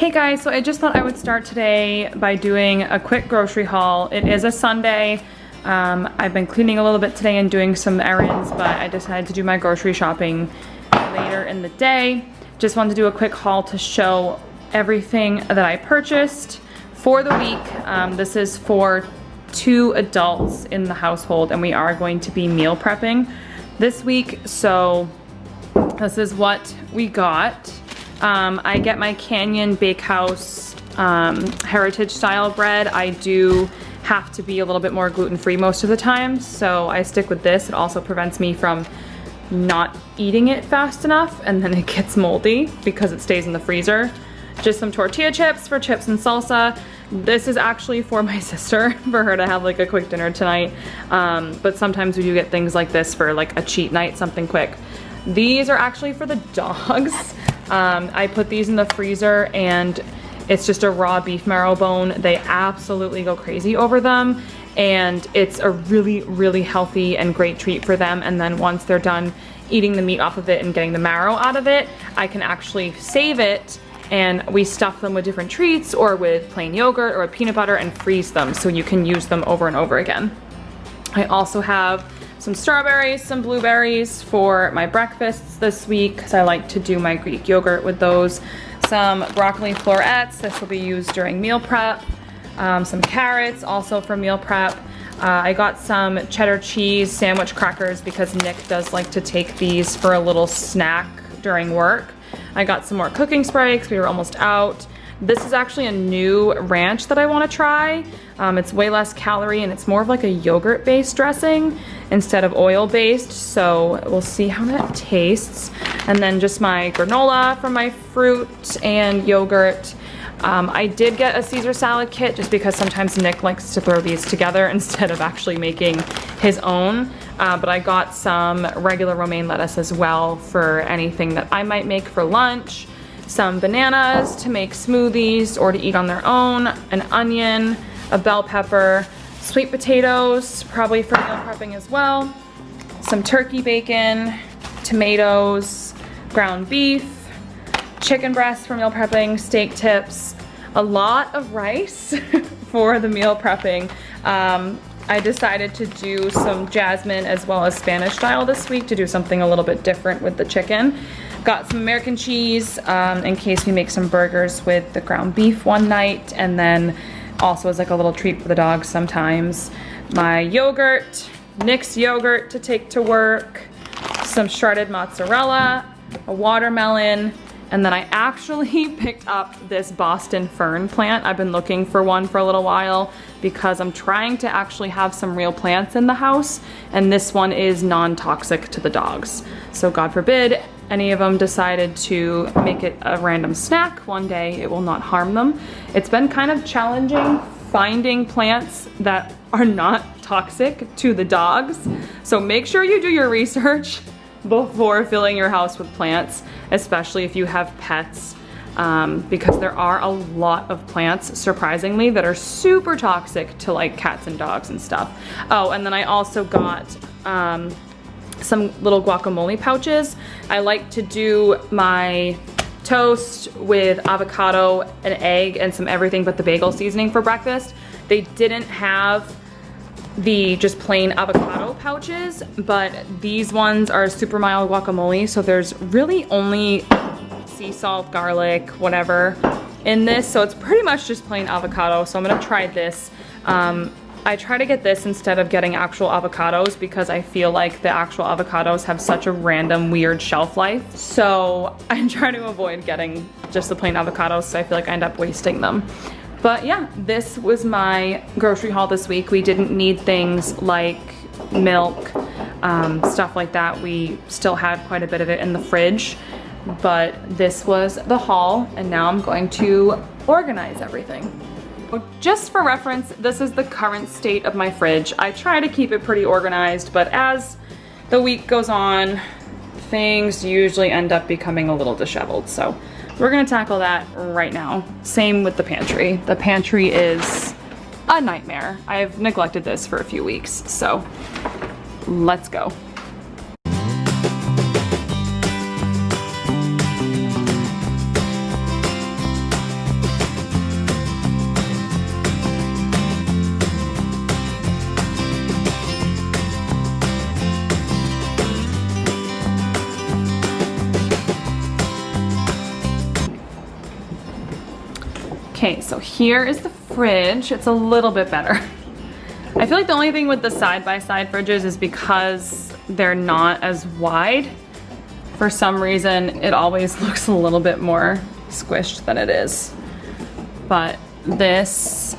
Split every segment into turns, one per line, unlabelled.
Hey guys, so I just thought I would start today by doing a quick grocery haul. It is a Sunday. I've been cleaning a little bit today and doing some errands, but I decided to do my grocery shopping later in the day. Just wanted to do a quick haul to show everything that I purchased for the week. This is for 2 adults in the household, and we are going to be meal prepping this week. So this is what we got. I get my Canyon Bakehouse heritage style bread. I do have to be a little bit more gluten-free most of the time, so I stick with this. It also prevents me from not eating it fast enough, and then it gets moldy because it stays in the freezer. Just some tortilla chips for chips and salsa. This is actually for my sister, for her to have like a quick dinner tonight. But sometimes we do get things like this for like a cheat night, something quick. These are actually for the dogs. I put these in the freezer and it's just a raw beef marrow bone. They absolutely go crazy over them, and it's a really, really healthy and great treat for them. And then once they're done eating the meat off of it and getting the marrow out of it, I can actually save it, and we stuff them with different treats or with plain yogurt or with peanut butter and freeze them so you can use them over and over again. I also have some strawberries, some blueberries for my breakfasts this week because I like to do my Greek yogurt with those. Some broccoli florets, this will be used during meal prep. Some carrots, also for meal prep. I got some cheddar cheese sandwich crackers because Nick does like to take these for a little snack during work. I got some more cooking spray because we were almost out. This is actually a new ranch that I want to try. It's way less calorie and it's more of like a yogurt based dressing instead of oil based, so we'll see how that tastes. And then just my granola from my fruit and yogurt. I did get a Caesar salad kit just because sometimes Nick likes to throw these together instead of actually making his own. But I got some regular romaine lettuce as well for anything that I might make for lunch. Some bananas to make smoothies or to eat on their own, an onion, a bell pepper, sweet potatoes, probably for meal prepping as well, some turkey bacon, tomatoes, ground beef, chicken breast for meal prepping, steak tips, a lot of rice for the meal prepping. I decided to do some jasmine as well as Spanish style this week to do something a little bit different with the chicken. Got some American cheese in case we make some burgers with the ground beef one night, and then also as like a little treat for the dogs sometimes. My yogurt, Nick's yogurt to take to work, some shredded mozzarella, a watermelon, and then I actually picked up this Boston fern plant. I've been looking for one for a little while because I'm trying to actually have some real plants in the house, and this one is non-toxic to the dogs. So God forbid any of them decided to make it a random snack one day, it will not harm them. It's been kind of challenging finding plants that are not toxic to the dogs. So make sure you do your research before filling your house with plants, especially if you have pets, because there are a lot of plants, surprisingly, that are super toxic to like cats and dogs and stuff. Oh, and then I also got some little guacamole pouches. I like to do my toast with avocado, an egg, and some everything but the bagel seasoning for breakfast. They didn't have the just plain avocado pouches, but these ones are super mild guacamole, so there's really only sea salt, garlic, whatever in this, so it's pretty much just plain avocado. So I'm gonna try this. I try to get this instead of getting actual avocados because I feel like the actual avocados have such a random weird shelf life, so I try to avoid getting just the plain avocados, so I feel like I end up wasting them. But yeah, this was my grocery haul this week. We didn't need things like milk, stuff like that. We still had quite a bit of it in the fridge, but this was the haul, and now I'm going to organize everything. Just for reference, this is the current state of my fridge. I try to keep it pretty organized, but as the week goes on, things usually end up becoming a little disheveled. So we're gonna tackle that right now. Same with the pantry. The pantry is a nightmare. I've neglected this for a few weeks, so let's go. Okay, so here is the fridge. It's a little bit better. I feel like the only thing with the side-by-side fridges is because they're not as wide. For some reason, it always looks a little bit more squished than it is. But this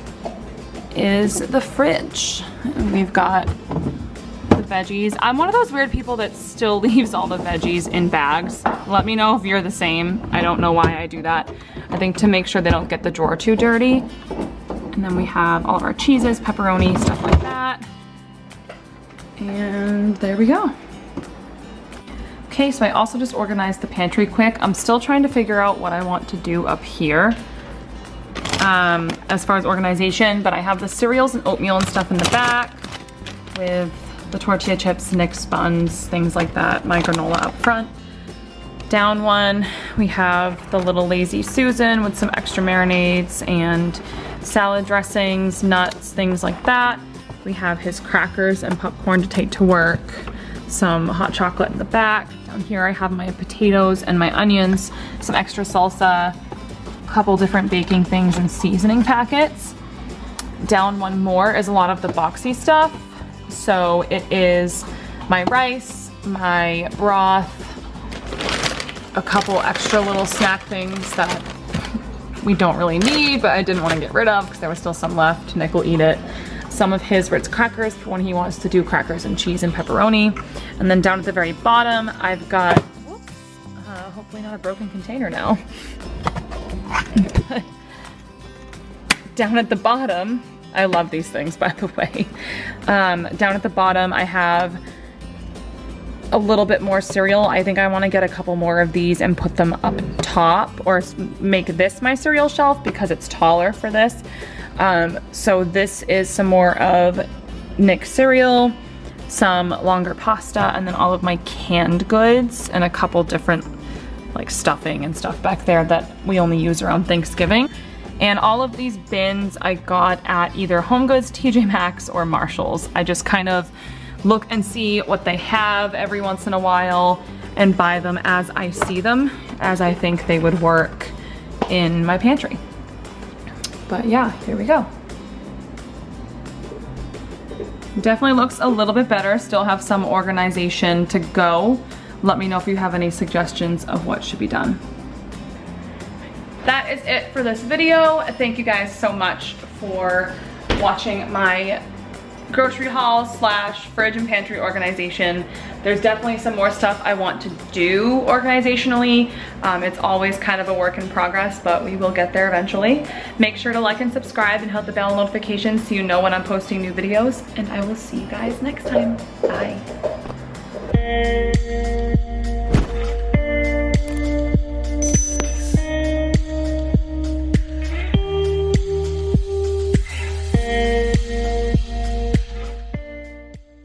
is the fridge. We've got the veggies. I'm one of those weird people that still leaves all the veggies in bags. Let me know if you're the same. I don't know why I do that. I think to make sure they don't get the drawer too dirty. And then we have all of our cheeses, pepperoni, stuff like that. And there we go. Okay, so I also just organized the pantry quick. I'm still trying to figure out what I want to do up here as far as organization, but I have the cereals and oatmeal and stuff in the back with the tortilla chips, Nick's buns, things like that, my granola up front. Down one, we have the little Lazy Susan with some extra marinades and salad dressings, nuts, things like that. We have his crackers and popcorn to take to work, some hot chocolate in the back. Down here I have my potatoes and my onions, some extra salsa, a couple different baking things and seasoning packets. Down one more is a lot of the boxy stuff. So it is my rice, my broth, a couple extra little snack things that we don't really need, but I didn't want to get rid of because there was still some left. Nick will eat it. Some of his Ritz crackers for when he wants to do crackers and cheese and pepperoni. And then down at the very bottom, I've got, whoops, hopefully not a broken container now. Down at the bottom, I love these things, by the way. Down at the bottom, I have a little bit more cereal. I think I want to get a couple more of these and put them up top, or make this my cereal shelf because it's taller for this. So this is some more of Nick's cereal, some longer pasta, and then all of my canned goods and a couple different like stuffing and stuff back there that we only use around Thanksgiving. And all of these bins I got at either HomeGoods, TJ Maxx, or Marshall's. I just kind of look and see what they have every once in a while and buy them as I see them, as I think they would work in my pantry. But yeah, here we go. Definitely looks a little bit better. Still have some organization to go. Let me know if you have any suggestions of what should be done. That is it for this video. Thank you guys so much for watching my grocery haul slash fridge and pantry organization. There's definitely some more stuff I want to do organizationally. It's always kind of a work in progress, but we will get there eventually. Make sure to like and subscribe and hit the bell notifications so you know when I'm posting new videos, and I will see you guys next time. Bye.